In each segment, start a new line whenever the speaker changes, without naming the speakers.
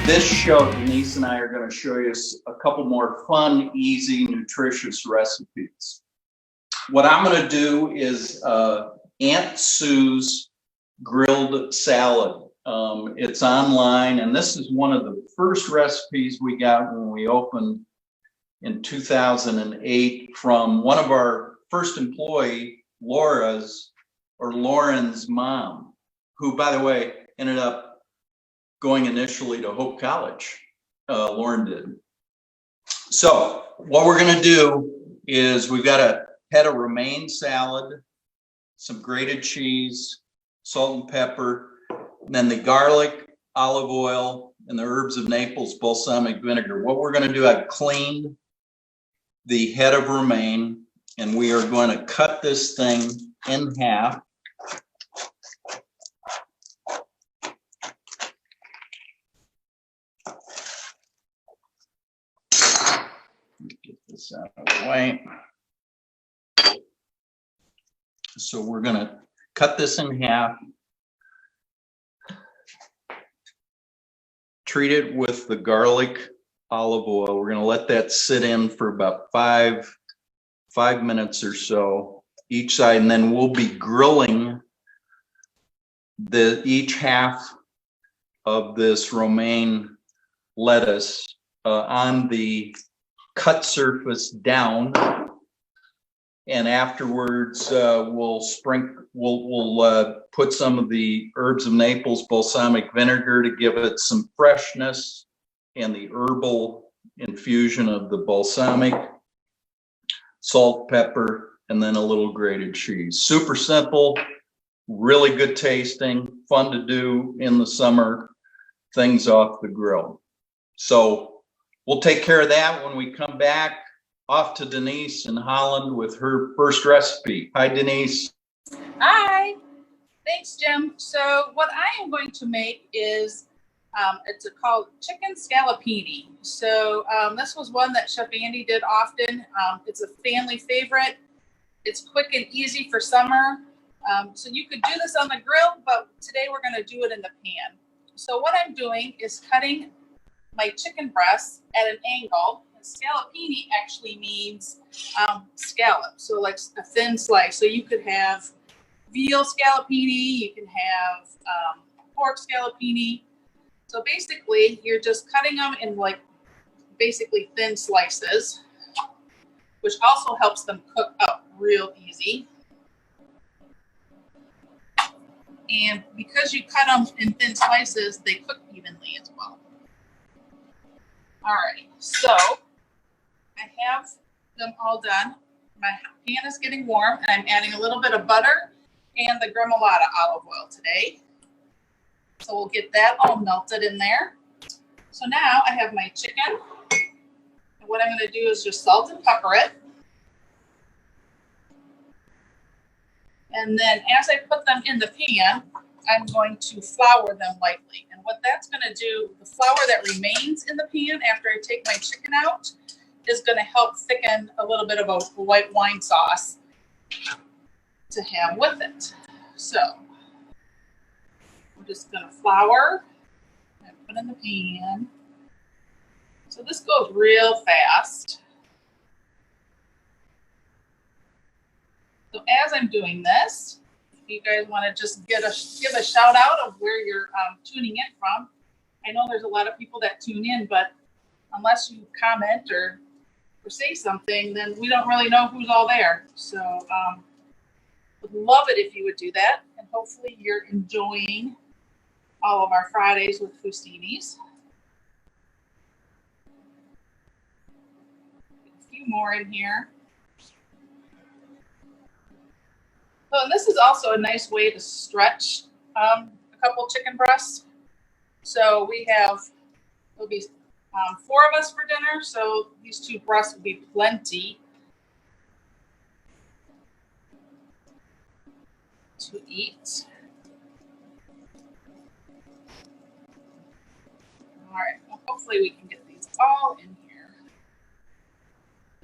this show, Denise and I are going to show you a couple more fun, easy, nutritious recipes. What I'm going to do is Aunt Sue's grilled salad. It's online, and this is one of the first recipes we got when we opened in 2008 from one of our first employee, Lauren's mom, who, by the way, ended up going initially to Hope College. Lauren did. So what we're going to do is we've got a head of romaine salad, some grated cheese, salt and pepper, and then the garlic, olive oil, and the herbs of Naples balsamic vinegar. What we're going to do, I've cleaned the head of romaine, and we are going to cut this thing in half. Get this out of the way. So we're going to cut this in half. Treat it with the garlic, olive oil. We're going to let that sit in for about five minutes or so each side, and then we'll be grilling each half of this romaine lettuce on the cut surface down, and afterwards we'll put some of the herbs of Naples balsamic vinegar to give it some freshness, and the herbal infusion of the balsamic, salt, pepper, and then a little grated cheese. Super simple, really good tasting, fun to do in the summer, things off the grill. So we'll take care of that when we come back. Off to Denise in Holland with her first recipe. Hi, Denise.
Hi. Thanks, Jim. So what I am going to make is it's called chicken scallopini. So this was one that Chef Andy did often. It's a family favorite. It's quick and easy for summer. So you could do this on the grill, but today we're going to do it in the pan. So what I'm doing is cutting my chicken breasts at an angle. And scallopini actually means scallop, so like a thin slice. So you could have veal scallopini, you can have pork scallopini. So basically, you're just cutting them in like basically thin slices, which also helps them cook up real easy. And because you cut them in thin slices, they cook evenly as well. All right, so I have them all done. My pan is getting warm, and I'm adding a little bit of butter and the gremolata olive oil today. So we'll get that all melted in there. So now I have my chicken. And what I'm going to do is just salt and pepper it. And then as I put them in the pan, I'm going to flour them lightly. And what that's going to do, the flour that remains in the pan after I take my chicken out is going to help thicken a little bit of a white wine sauce to have with it. So we're just going to flour and put in the pan. So this goes real fast. So as I'm doing this, if you guys want to just give a shout out of where you're tuning in from. I know there's a lot of people that tune in, but unless you comment or say something, then we don't really know who's all there. So would love it if you would do that. And hopefully you're enjoying all of our Fridays with Fustinis. A few more in here. So this is also a nice way to stretch a couple chicken breasts. So there'll be 4 of us for dinner, so these 2 breasts will be plenty to eat. All right, well, hopefully we can get these all in here.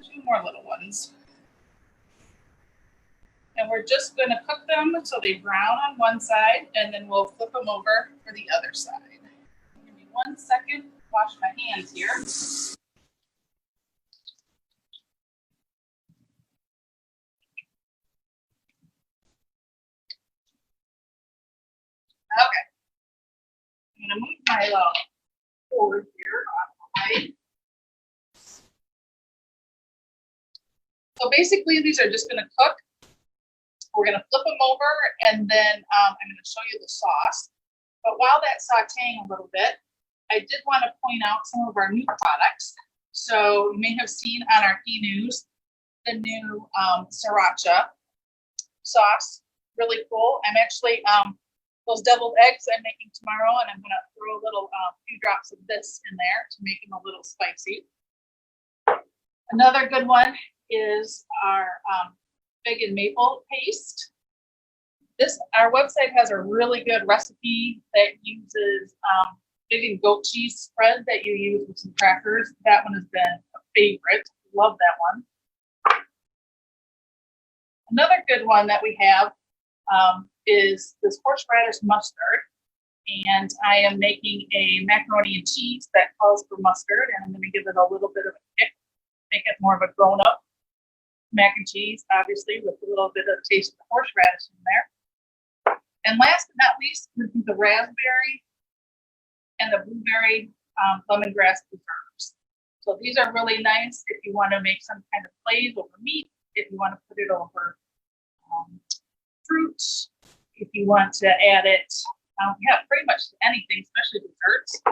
2 more little ones. And we're just going to cook them until they brown on one side, and then we'll flip them over for the other side. Give me 1 second. wash my hands here. Okay. I'm gonna move my forward here on the way. So basically, these are just gonna cook. We're gonna flip them over, and then I'm gonna show you the sauce. But while that's sauteing a little bit, I did want to point out some of our new products. So you may have seen on our e-news the new sriracha sauce. Really cool. I'm actually those deviled eggs I'm making tomorrow, and I'm gonna throw a little few drops of this in there to make them a little spicy. Another good one is our fig and maple paste. Our website has a really good recipe that uses fig and goat cheese spread that you use with some crackers. That one has been a favorite. Love that one. Another good one that we have is this horseradish mustard. And I am making a macaroni and cheese that calls for mustard, and I'm going to give it a little bit of a kick, make it more of a grown-up mac and cheese, obviously, with a little bit of taste of the horseradish in there. And last but not least, would be the raspberry and the blueberry lemongrass preserves. So these are really nice if you want to make some kind of glaze over meat, if you want to put it over fruits, if you want to add it, yeah, pretty much anything, especially desserts.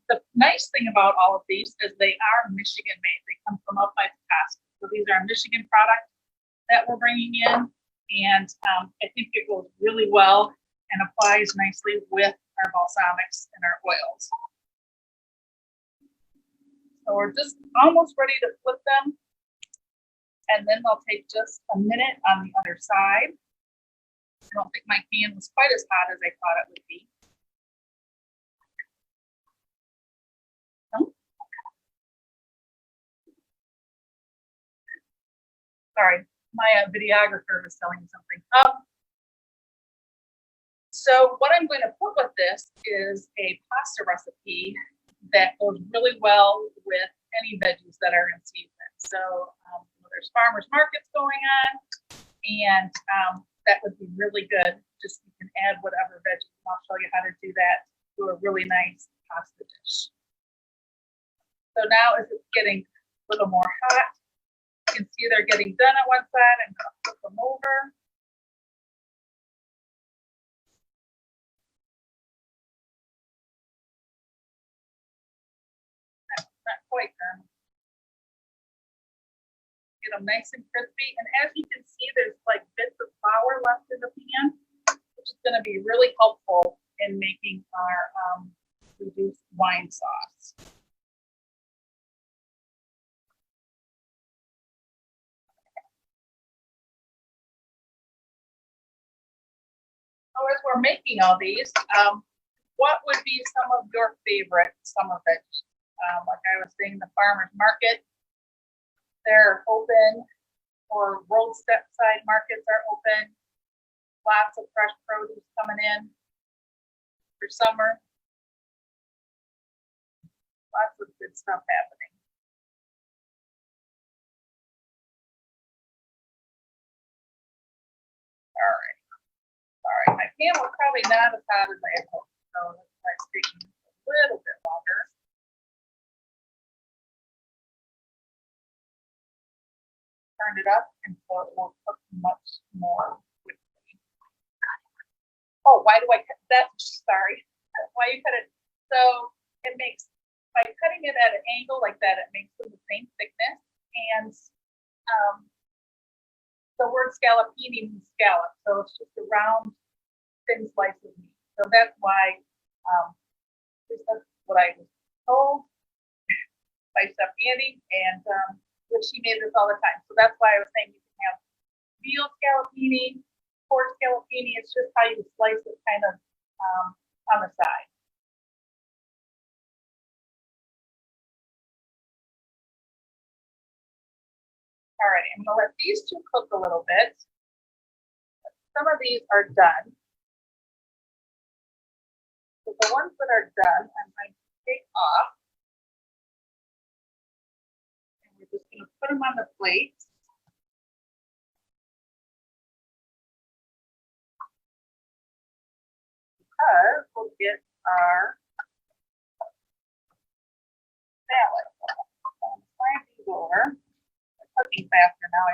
The nice thing about all of these is they are Michigan made. They come from up by Fustini. So these are Michigan products that we're bringing in, and I think it goes really well and applies nicely with our balsamics and our oils. So we're just almost ready to flip them, and then they'll take just a minute on the other side. I don't think my pan was quite as hot as I thought it would be. Sorry, my videographer was telling me something. So what I'm going to put with this is a pasta recipe that goes really well with any veggies that are in season. So there's farmers markets going on, and that would be really good. Just you can add whatever veggies. I'll show you how to do that to a really nice pasta dish. So now as it's getting a little more hot, you can see they're getting done on one side. I'm going to flip them over. Not quite done. Get them nice and crispy. And as you can see, there's like bits of flour left in the pan, which is going to be really helpful in making our reduced wine sauce. So as we're making all these, what would be some of your favorite summer veggies? Like I was saying, the farmers market, they're open, or roadside markets are open. Lots of fresh produce coming in for summer. Lots of good stuff happening. All right. Sorry, my pan was probably not as hot as I had hoped, so it's taking a little bit longer. Turn it up, and so it will cook much more quickly. Oh, why do I cut that? Sorry. Why you cut it? So it makes, by cutting it at an angle like that, it makes them the same thickness. And the word scallopini means scallop. So it's just a round, thin slice of meat. So that's why, that's what I was told by Chef Andy, and which she made this all the time. So that's why I was saying you can have veal scallopini, pork scallopini. It's just how you slice it kind of on the side. All right, I'm gonna let these two cook a little bit. Some of these are done. So the ones that are done, I'm going to take off. put them on the plate. Because we'll get our salad. Slide these over. They're cooking faster now.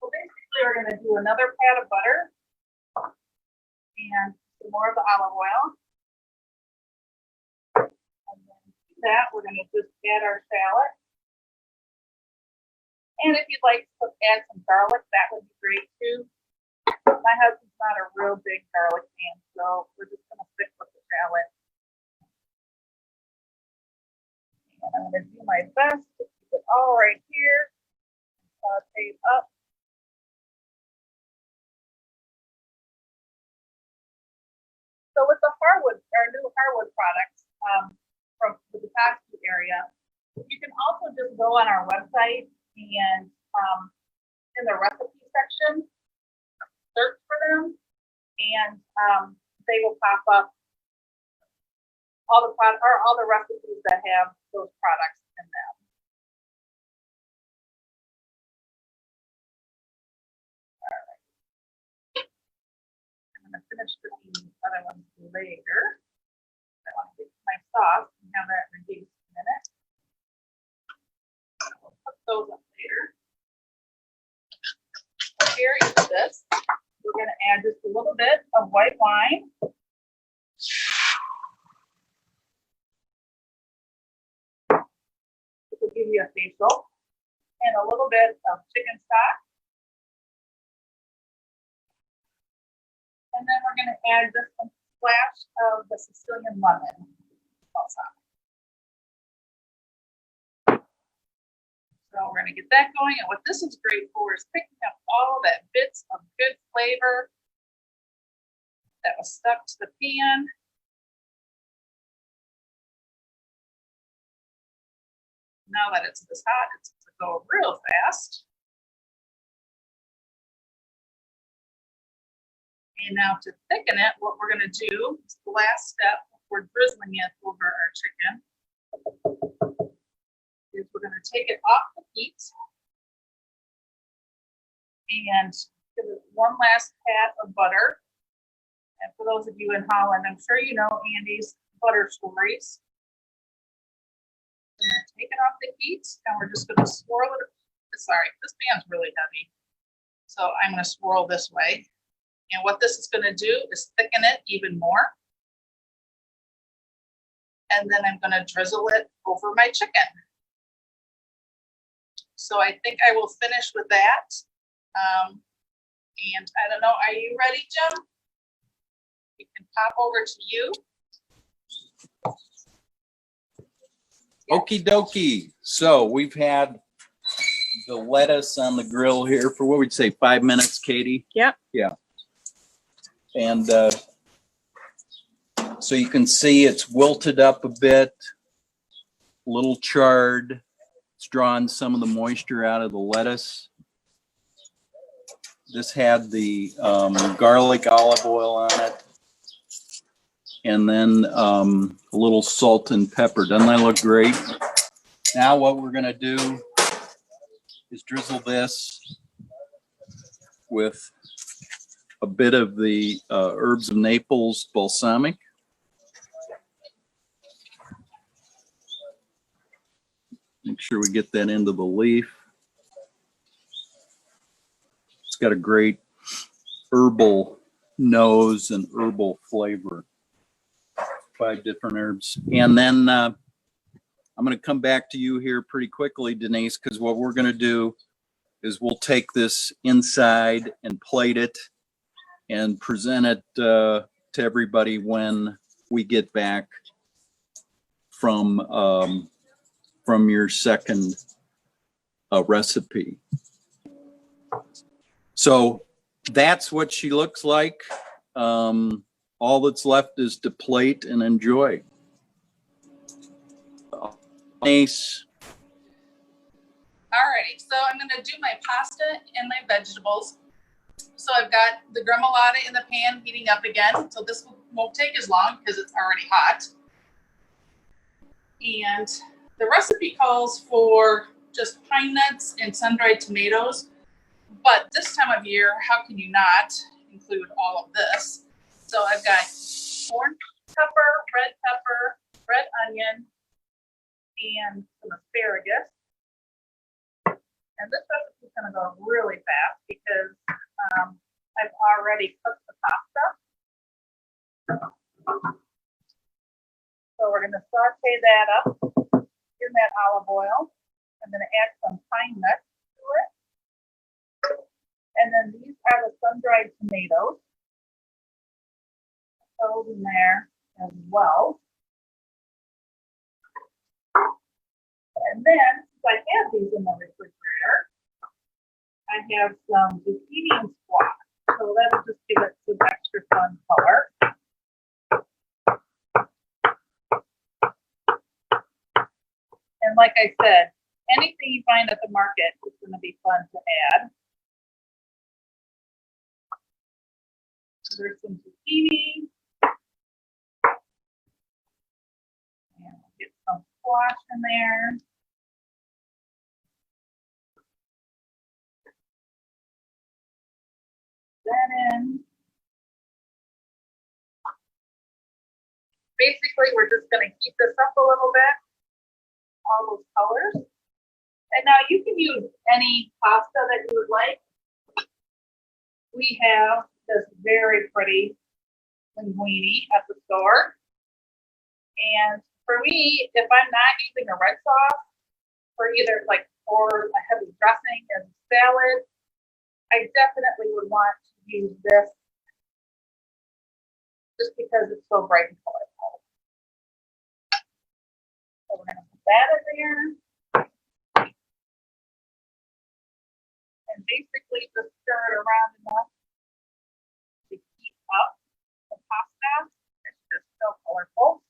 So basically, we're going to do another pat of butter and some more of the olive oil. And then to that, we're going to just add our salad. And if you'd like to add some garlic, that would be great too. My husband's not a real big garlic fan, so we're just going to stick with the salad. And I'm going to do my best to keep it all right here. Saute up. So with the hardwood, our new hardwood products from the Fustini area, you can also just go on our website and in the recipe section, search for them, and they will pop up all the recipes that have those products in them. All right. I'm going to finish cooking the other ones later. I want to get my sauce and have that ready in a minute. We'll cook those up later. So here is this. We're going to add just a little bit of white wine. This will give you a facial. And a little bit of chicken stock. And then we're going to add just a splash of the Sicilian lemon also. So we're going to get that going. And what this is great for is picking up all that bits of good flavor that was stuck to the pan. Now that it's this hot, it's going to go real fast. And now to thicken it, what we're going to do is the last step before drizzling it over our chicken is we're going to take it off the heat and give it one last pat of butter. And for those of you in Holland, I'm sure you know Andy's butter stories. I'm going to take it off the heat and we're just going to swirl it. Sorry, this pan's really heavy. So I'm going to swirl this way. And what this is going to do is thicken it even more. And then I'm going to drizzle it over my chicken. So I think I will finish with that. And I don't know, are you ready, Jim? We can pop over to you.
Okie dokie. So we've had the lettuce on the grill here for what we'd say 5 minutes, Katie.
Yep.
Yeah. And so you can see it's wilted up a bit, a little charred. It's drawn some of the moisture out of the lettuce. This had the garlic olive oil on it. And then a little salt and pepper. Doesn't that look great? Now what we're going to do is drizzle this with a bit of the herbs of Naples balsamic. Make sure we get that into the leaf. It's got a great herbal nose and herbal flavor. 5 different herbs. And then I'm going to come back to you here pretty quickly, Denise, because what we're going to do is we'll take this inside and plate it and present it to everybody when we get back from your second recipe. So that's what she looks like. All that's left is to plate and enjoy. Nice.
Alrighty, so I'm going to do my pasta and my vegetables. So I've got the gremolata in the pan heating up again. So this won't take as long because it's already hot. And the recipe calls for just pine nuts and sun-dried tomatoes, but this time of year, how can you not include all of this? So I've got orange pepper, red onion, and some asparagus. And this recipe is going to go really fast because I've already cooked the pasta. So we're going to saute that up in that olive oil. I'm going to add some pine nuts to it. And then these are the sun-dried tomatoes. Those in there as well. And then, since I have these in the refrigerator, I have some zucchini and squash. So that'll just give it some extra fun color. And like I said, anything you find at the market is going to be fun to add. So there's some zucchini. And we'll get some squash in there. That in. Basically, we're just going to heat this up a little bit. All those colors. And now you can use any pasta that you would like. We have this very pretty linguine at the store. And for me, if I'm not using a red sauce for either or a heavy dressing as a salad, I definitely would want to use this just because it's so bright and colorful. So we're going to put that in there. And basically just stir it around enough to heat up the pasta. It's just so colorful.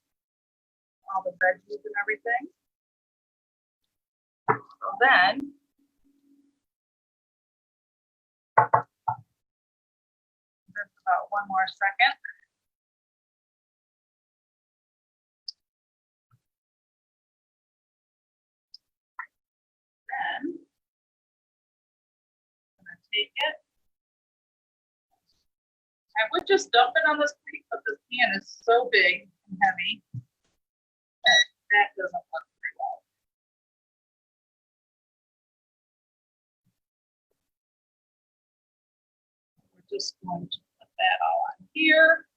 All the veggies and everything. So then, just about one more second. Then, I'm going to take it. I would just dump it on this plate, but this pan is so big and heavy that doesn't work very well. We're just going to put that all on here.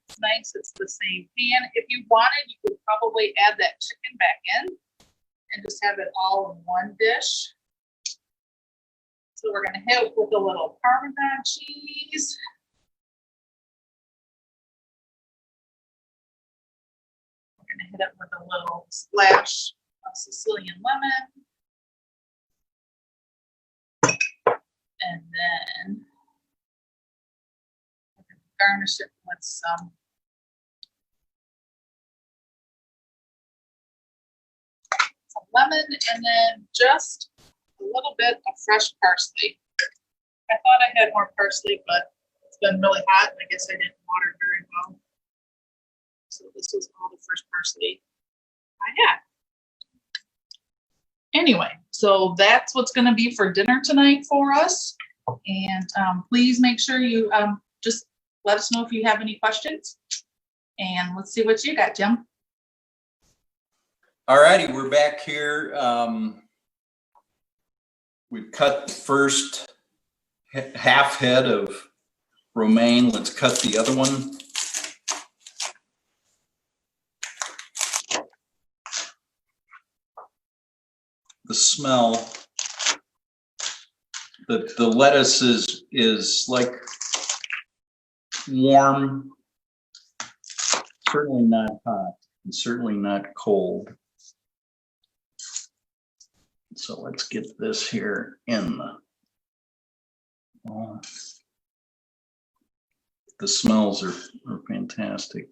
It's nice, it's the same pan. If you wanted, you could probably add that chicken back in and just have it all in one dish. So we're going to hit it with a little Parmesan cheese. We're going to hit it with a little splash of Sicilian lemon. And then we're going to garnish it with some lemon and then just a little bit of fresh parsley. I thought I had more parsley, but it's been really hot and I guess I didn't water very well. So this is all the fresh parsley I had. Anyway, so that's what's going to be for dinner tonight for us. And please make sure you just let us know if you have any questions. And let's see what you got, Jim.
All righty, we're back here. We've cut the first half head of romaine. Let's cut the other one. The smell, the lettuce is like warm, certainly not hot, and certainly not cold. So let's get this here in the smells are fantastic.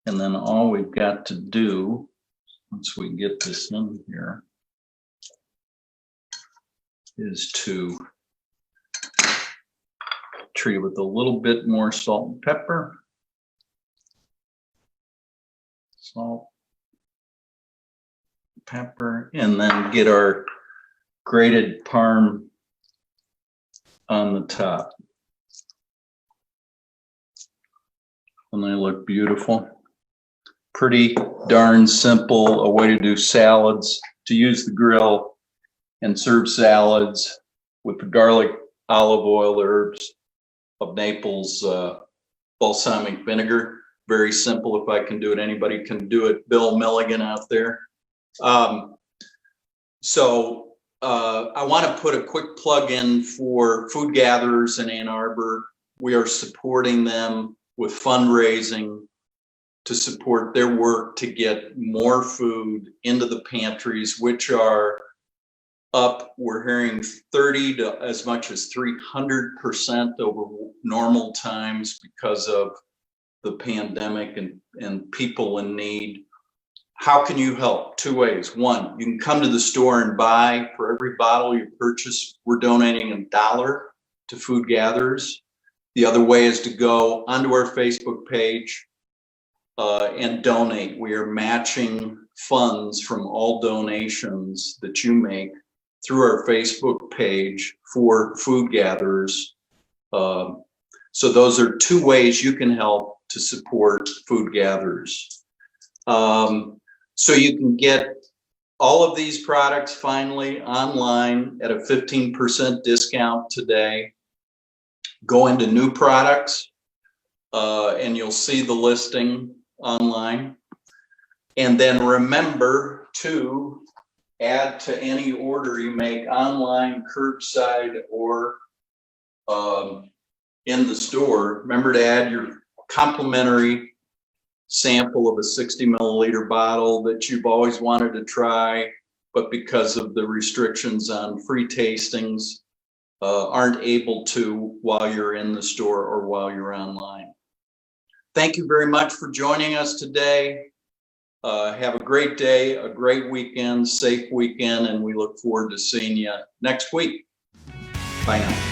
And then all we've got to do, once we get this in here, is to treat it with a little bit more salt and pepper. salt, pepper, and then get our grated parm on the top. And they look beautiful. Pretty darn simple, a way to do salads, to use the grill and serve salads with the garlic, olive oil, herbs of Naples, balsamic vinegar. Very simple. If I can do it, anybody can do it. Bill Milligan out there. I want to put a quick plug in for food gatherers in Ann Arbor. We are supporting them with fundraising to support their work to get more food into the pantries, which are up, we're hearing 30 to as much as 300% over normal times because of the pandemic and people in need. How can you help? Two ways. One, you can come to the store and buy. For every bottle you purchase, we're donating $1 to food gatherers. The other way is to go onto our Facebook page and donate. We are matching funds from all donations that you make through our Facebook page for food gatherers. So those are two ways you can help to support food gatherers. So you can get all of these products finally online at a 15% discount today. Go into new products and you'll see the listing online. And then remember to add to any order you make online, curbside, or in the store. Remember to add your complimentary sample of a 60 milliliter bottle that you've always wanted to try, but because of the restrictions on free tastings, aren't able to while you're in the store or while you're online. Thank you very much for joining us today. Have a great day, a great weekend, safe weekend, and we look forward to seeing you next week. Bye now.